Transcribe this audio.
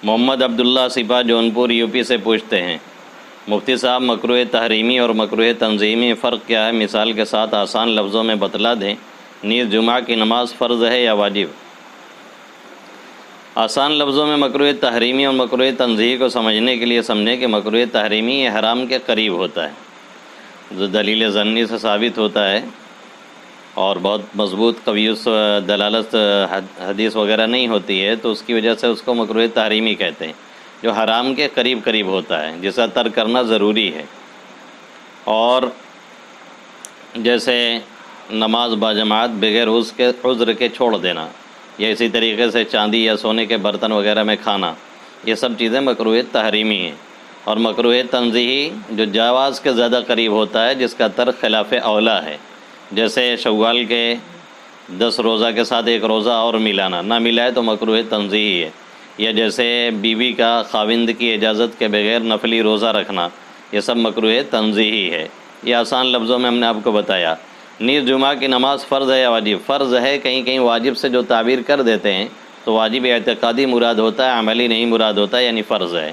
محمد عبداللہ سپاہ Jaunpur U P سے پوچھتے ہیں، مفتی صاحب مکروہ تحریمی اور مکروہ تنظیمی فرق کیا ہے؟ مثال کے ساتھ آسان لفظوں میں بتلا دیں۔ نیز جمعہ کی نماز فرض ہے یا واجب؟ آسان لفظوں میں مکروہ تحریمی اور مکروہ تنزیہی کو سمجھنے کے لیے سمجھیں کہ مکروہ تحریمی یہ حرام کے قریب ہوتا ہے، جو دلیل ظنی سے ثابت ہوتا ہے اور بہت مضبوط قوی دلالت حدیث وغیرہ نہیں ہوتی ہے، تو اس کی وجہ سے اس کو مکروہ تحریمی کہتے ہیں، جو حرام کے قریب قریب ہوتا ہے، جسا ترک کرنا ضروری ہے۔ اور جیسے نماز باجماعت بغیر عذر کے چھوڑ دینا، یا اسی طریقے سے چاندی یا سونے کے برتن وغیرہ میں کھانا، یہ سب چیزیں مکروہ تحریمی ہیں۔ اور مکروہ تنزیہی جو جواز کے زیادہ قریب ہوتا ہے، جس کا ترک خلاف اولا ہے، جیسے شوال کے 10 روزہ کے ساتھ ایک روزہ اور ملانا، نہ ملائے تو مکروہ تنزیہی ہے۔ یا جیسے بیوی کا خاوند کی اجازت کے بغیر نفلی روزہ رکھنا، یہ سب مکروہ تنزیہی ہے۔ یہ آسان لفظوں میں ہم نے آپ کو بتایا۔ نیز جمعہ کی نماز فرض ہے یا واجب؟ فرض ہے، کہیں کہیں واجب سے جو تعبیر کر دیتے ہیں تو واجب اعتقادی مراد ہوتا ہے، عملی نہیں مراد ہوتا ہے، یعنی فرض ہے۔